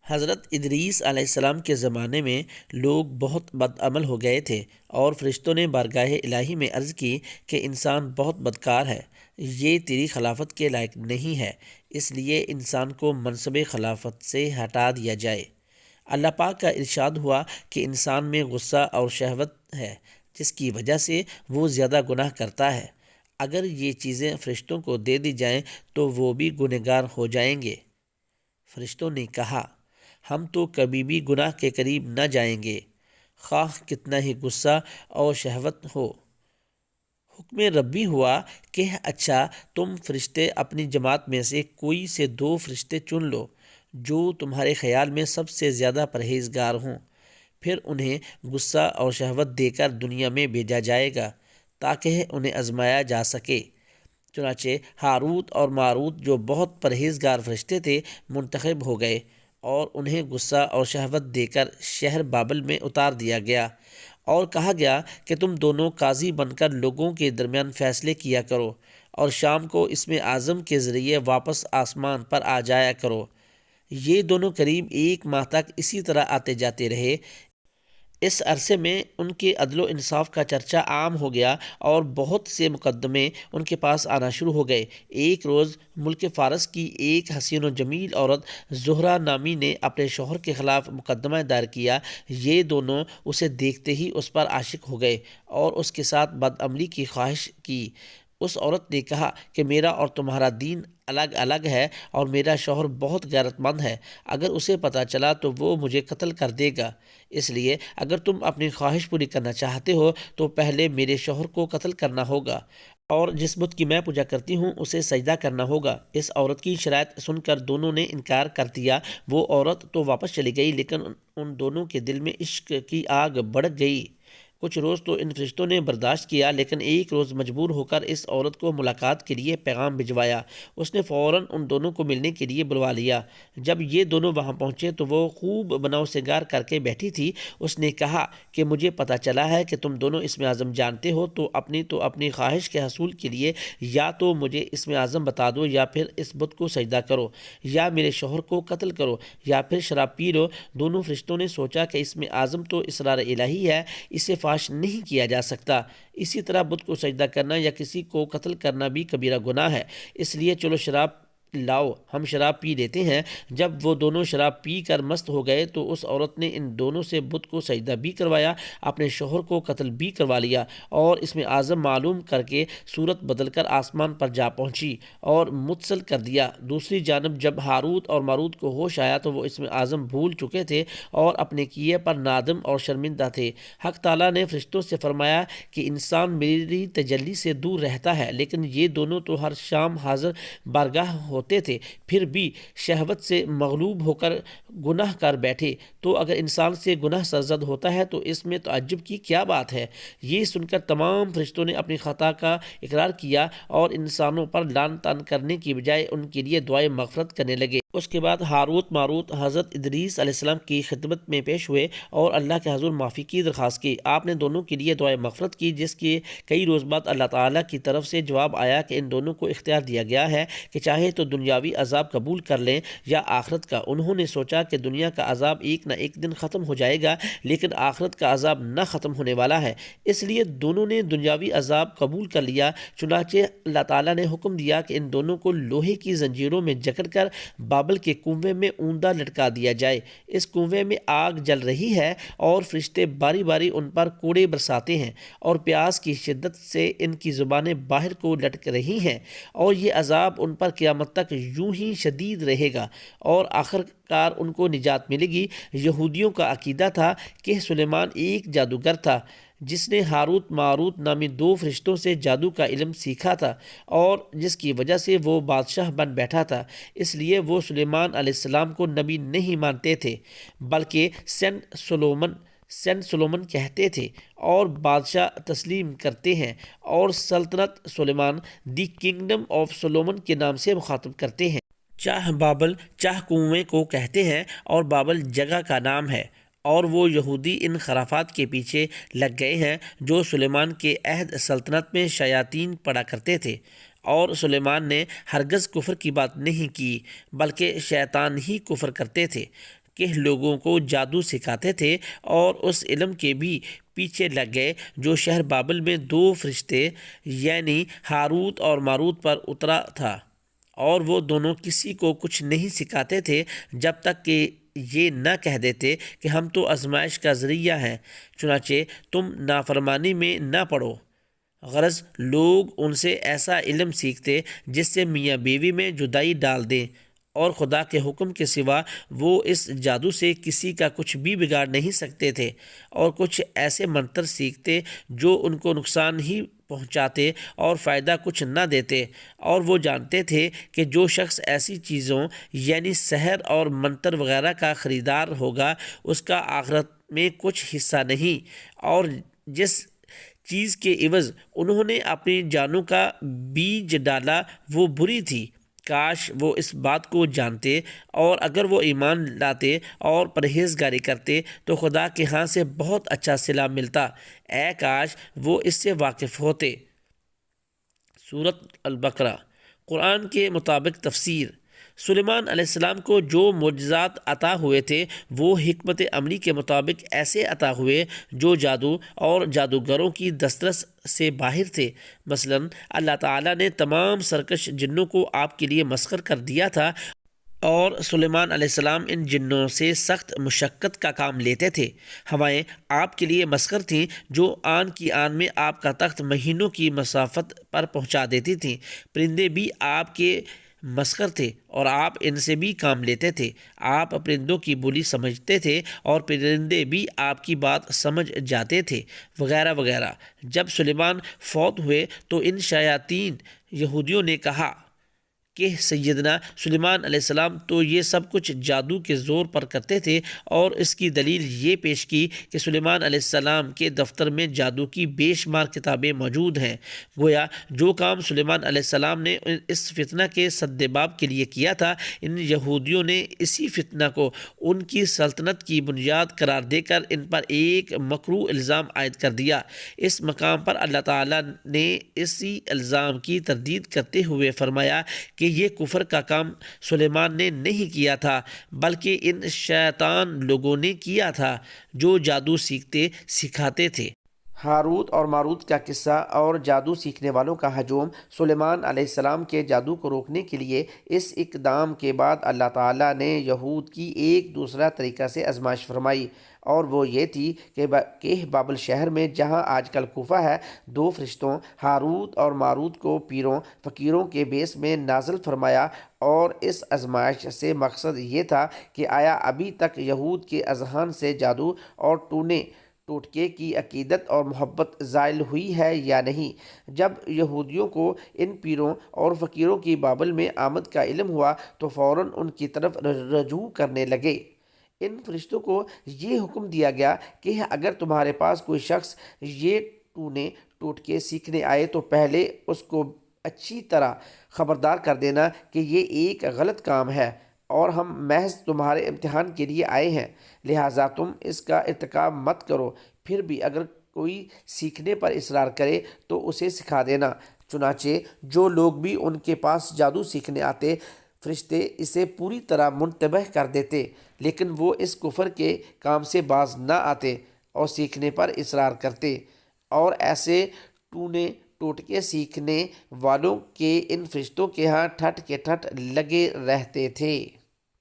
حضرت ادریس علیہ السلام کے زمانے میں لوگ بہت بدعمل ہو گئے تھے اور فرشتوں نے بارگاہ الہی میں عرض کی کہ انسان بہت بدکار ہے، یہ تیری خلافت کے لائق نہیں ہے، اس لیے انسان کو منصب خلافت سے ہٹا دیا جائے۔ اللہ پاک کا ارشاد ہوا کہ انسان میں غصہ اور شہوت ہے جس کی وجہ سے وہ زیادہ گناہ کرتا ہے۔ اگر یہ چیزیں فرشتوں کو دے دی جائیں تو وہ بھی گنہگار ہو جائیں گے۔ فرشتوں نے کہا، ہم تو کبھی بھی گناہ کے قریب نہ جائیں گے، خواہ کتنا ہی غصہ اور شہوت ہو۔ حکم ربی ہوا کہ اچھا، تم فرشتے اپنی جماعت میں سے کوئی سے 2 فرشتے چن لو جو تمہارے خیال میں سب سے زیادہ پرہیزگار ہوں، پھر انہیں غصہ اور شہوت دے کر دنیا میں بھیجا جائے گا تاکہ انہیں آزمایا جا سکے۔ چنانچہ ہاروت اور ماروت جو بہت پرہیزگار فرشتے تھے منتخب ہو گئے اور انہیں غصہ اور شہوت دے کر شہر بابل میں اتار دیا گیا اور کہا گیا کہ تم دونوں قاضی بن کر لوگوں کے درمیان فیصلے کیا کرو اور شام کو اسم اعظم کے ذریعے واپس آسمان پر آ جایا کرو۔ یہ دونوں قریب 1 ماہ تک اسی طرح آتے جاتے رہے۔ اس عرصے میں ان کے عدل و انصاف کا چرچا عام ہو گیا اور بہت سے مقدمے ان کے پاس آنا شروع ہو گئے۔ ایک روز ملک فارس کی ایک حسین و جمیل عورت زہرہ نامی نے اپنے شوہر کے خلاف مقدمہ دائر کیا۔ یہ دونوں اسے دیکھتے ہی اس پر عاشق ہو گئے اور اس کے ساتھ بدعملی کی خواہش کی۔ اس عورت نے کہا کہ میرا اور تمہارا دین الگ الگ ہے اور میرا شوہر بہت غیرت مند ہے، اگر اسے پتہ چلا تو وہ مجھے قتل کر دے گا، اس لیے اگر تم اپنی خواہش پوری کرنا چاہتے ہو تو پہلے میرے شوہر کو قتل کرنا ہوگا اور جس بت کی میں پوجا کرتی ہوں اسے سجدہ کرنا ہوگا۔ اس عورت کی شرائط سن کر دونوں نے انکار کر دیا۔ وہ عورت تو واپس چلی گئی لیکن ان دونوں کے دل میں عشق کی آگ بھڑک گئی۔ کچھ روز تو ان فرشتوں نے برداشت کیا، لیکن ایک روز مجبور ہو کر اس عورت کو ملاقات کے لیے پیغام بھجوایا۔ اس نے فوراً ان دونوں کو ملنے کے لیے بلوا لیا۔ جب یہ دونوں وہاں پہنچے تو وہ خوب بناؤ سنگار کر کے بیٹھی تھی۔ اس نے کہا کہ مجھے پتہ چلا ہے کہ تم دونوں اسم اعظم جانتے ہو، تو اپنی خواہش کے حصول کے لیے یا تو مجھے اسم اعظم بتا دو یا پھر اس بت کو سجدہ کرو یا میرے شوہر کو قتل کرو یا پھر شراب پی لو۔ دونوں فرشتوں نے سوچا کہ اسم اعظم تو اسرار الہی ہے، اسے فاش نہیں کیا جا سکتا، اسی طرح بت کو سجدہ کرنا یا کسی کو قتل کرنا بھی کبیرہ گناہ ہے، اس لیے چلو شراب لاؤ، ہم شراب پی لیتے ہیں۔ جب وہ دونوں شراب پی کر مست ہو گئے تو اس عورت نے ان دونوں سے بت کو سجدہ بھی کروایا، اپنے شوہر کو قتل بھی کروا لیا اور اسم اعظم معلوم کر کے صورت بدل کر آسمان پر جا پہنچی اور متصل کر دیا۔ دوسری جانب جب ہاروت اور ماروت کو ہوش آیا تو وہ اسم اعظم بھول چکے تھے اور اپنے کیے پر نادم اور شرمندہ تھے۔ حق تعالیٰ نے فرشتوں سے فرمایا کہ انسان میری تجلی سے دور رہتا ہے، لیکن یہ دونوں تو ہر شام حاضر بارگاہ ہوتے تھے، پھر بھی شہوت سے مغلوب ہو کر گناہ کر بیٹھے، تو اگر انسان سے گناہ سرزد ہوتا ہے تو اس میں تعجب کی کیا بات ہے۔ یہ سن کر تمام فرشتوں نے اپنی خطا کا اقرار کیا اور انسانوں پر لعن طعن کرنے کی بجائے ان کے لیے دعائے مغفرت کرنے لگے۔ اس کے بعد ہاروت ماروت حضرت ادریس علیہ السلام کی خدمت میں پیش ہوئے اور اللہ کے حضور معافی کی درخواست کی۔ آپ نے دونوں کے لیے دعائے مغفرت کی، جس کے کئی روز بعد اللہ تعالیٰ کی طرف سے جواب آیا کہ ان دونوں کو اختیار دیا گیا ہے کہ چاہے تو دنیاوی عذاب قبول کر لیں یا آخرت کا۔ انہوں نے سوچا کہ دنیا کا عذاب ایک نہ ایک دن ختم ہو جائے گا، لیکن آخرت کا عذاب نہ ختم ہونے والا ہے، اس لیے دونوں نے دنیاوی عذاب قبول کر لیا۔ چنانچہ اللہ تعالیٰ نے حکم دیا کہ ان دونوں کو لوہے کی زنجیروں میں جکڑ کر بابل کے کنویں میں اوندا لٹکا دیا جائے۔ اس کنویں میں آگ جل رہی ہے اور فرشتے باری باری ان پر کوڑے برساتے ہیں اور پیاس کی شدت سے ان کی زبانیں باہر کو لٹک رہی ہیں، اور یہ عذاب ان پر قیامت تک یوں ہی شدید رہے گا اور آخر کار ان کو نجات ملے گی۔ یہودیوں کا عقیدہ تھا کہ سلیمان ایک جادوگر تھا جس نے ہاروت ماروت نامی 2 فرشتوں سے جادو کا علم سیکھا تھا اور جس کی وجہ سے وہ بادشاہ بن بیٹھا تھا، اس لیے وہ سلیمان علیہ السلام کو نبی نہیں مانتے تھے بلکہ سینٹ سلومن کہتے تھے اور بادشاہ تسلیم کرتے ہیں، اور سلطنت سلیمان دی کنگڈم آف سولومن کے نام سے مخاطب کرتے ہیں۔ چاہ بابل چاہ کنویں کو کہتے ہیں اور بابل جگہ کا نام ہے، اور وہ یہودی ان خرافات کے پیچھے لگ گئے ہیں جو سلیمان کے عہد سلطنت میں شیاطین پڑا کرتے تھے، اور سلیمان نے ہرگز کفر کی بات نہیں کی بلکہ شیطان ہی کفر کرتے تھے، کہ لوگوں کو جادو سکھاتے تھے اور اس علم کے بھی پیچھے لگ گئے جو شہر بابل میں 2 فرشتے یعنی ہاروت اور ماروت پر اترا تھا، اور وہ دونوں کسی کو کچھ نہیں سکھاتے تھے جب تک کہ یہ نہ کہہ دیتے کہ ہم تو آزمائش کا ذریعہ ہیں، چنانچہ تم نافرمانی میں نہ پڑو۔ غرض لوگ ان سے ایسا علم سیکھتے جس سے میاں بیوی میں جدائی ڈال دیں، اور خدا کے حکم کے سوا وہ اس جادو سے کسی کا کچھ بھی بگاڑ نہیں سکتے تھے، اور کچھ ایسے منتر سیکھتے جو ان کو نقصان ہی پہنچاتے اور فائدہ کچھ نہ دیتے، اور وہ جانتے تھے کہ جو شخص ایسی چیزوں یعنی سحر اور منتر وغیرہ کا خریدار ہوگا اس کا آخرت میں کچھ حصہ نہیں، اور جس چیز کے عوض انہوں نے اپنی جانوں کا بیج ڈالا وہ بری تھی۔ کاش وہ اس بات کو جانتے، اور اگر وہ ایمان لاتے اور پرہیزگاری کرتے تو خدا کے ہاں سے بہت اچھا صلہ ملتا۔ اے کاش وہ اس سے واقف ہوتے۔ سورۃ البقرہ۔ قرآن کے مطابق تفسیر۔ سلیمان علیہ السلام کو جو معجزات عطا ہوئے تھے وہ حکمت عملی کے مطابق ایسے عطا ہوئے جو جادو اور جادوگروں کی دسترس سے باہر تھے۔ مثلا اللہ تعالیٰ نے تمام سرکش جنوں کو آپ کے لیے مسخر کر دیا تھا، اور سلیمان علیہ السلام ان جنوں سے سخت مشقت کا کام لیتے تھے۔ ہوائیں آپ کے لیے مسخر تھیں جو آن کی آن میں آپ کا تخت مہینوں کی مسافت پر پہنچا دیتی تھیں۔ پرندے بھی آپ کے مسخر تھے اور آپ ان سے بھی کام لیتے تھے۔ آپ پرندوں کی بولی سمجھتے تھے اور پرندے بھی آپ کی بات سمجھ جاتے تھے، وغیرہ وغیرہ۔ جب سلیمان فوت ہوئے تو ان شیاطین یہودیوں نے کہا کہ سیدنا سلیمان علیہ السلام تو یہ سب کچھ جادو کے زور پر کرتے تھے، اور اس کی دلیل یہ پیش کی کہ سلیمان علیہ السلام کے دفتر میں جادو کی بے شمار کتابیں موجود ہیں۔ گویا جو کام سلیمان علیہ السلام نے اس فتنہ کے سدباب کے لیے کیا تھا، ان یہودیوں نے اسی فتنہ کو ان کی سلطنت کی بنیاد قرار دے کر ان پر ایک مکروہ الزام عائد کر دیا۔ اس مقام پر اللہ تعالیٰ نے اسی الزام کی تردید کرتے ہوئے فرمایا کہ یہ کفر کا کام سلیمان نے نہیں کیا تھا بلکہ ان شیطان لوگوں نے کیا تھا جو جادو سیکھتے سکھاتے تھے۔ ہاروت اور ماروت کا قصہ اور جادو سیکھنے والوں کا ہجوم۔ سلیمان علیہ السلام کے جادو کو روکنے کے لیے اس اقدام کے بعد اللہ تعالیٰ نے یہود کی ایک دوسرا طریقہ سے آزمائش فرمائی، اور وہ یہ تھی کہ بابل شہر میں جہاں آج کل کوفہ ہے 2 فرشتوں ہاروت اور ماروت کو پیروں فقیروں کے بیس میں نازل فرمایا، اور اس آزمائش سے مقصد یہ تھا کہ آیا ابھی تک یہود کے اذہان سے جادو اور ٹوٹکے کی عقیدت اور محبت زائل ہوئی ہے یا نہیں۔ جب یہودیوں کو ان پیروں اور فقیروں کی بابل میں آمد کا علم ہوا تو فوراً ان کی طرف رجوع کرنے لگے۔ ان فرشتوں کو یہ حکم دیا گیا کہ اگر تمہارے پاس کوئی شخص یہ ٹوٹکے سیکھنے آئے تو پہلے اس کو اچھی طرح خبردار کر دینا کہ یہ ایک غلط کام ہے، اور ہم محض تمہارے امتحان کے لیے آئے ہیں، لہٰذا تم اس کا ارتکاب مت کرو۔ پھر بھی اگر کوئی سیکھنے پر اصرار کرے تو اسے سکھا دینا۔ چنانچہ جو لوگ بھی ان کے پاس جادو سیکھنے آتے، فرشتے اسے پوری طرح منتبہ کر دیتے، لیکن وہ اس کفر کے کام سے باز نہ آتے اور سیکھنے پر اصرار کرتے، اور ایسے ٹوٹکے سیکھنے والوں کے ان فرشتوں کے ہاں ٹھٹ کے ٹھٹ لگے رہتے تھے۔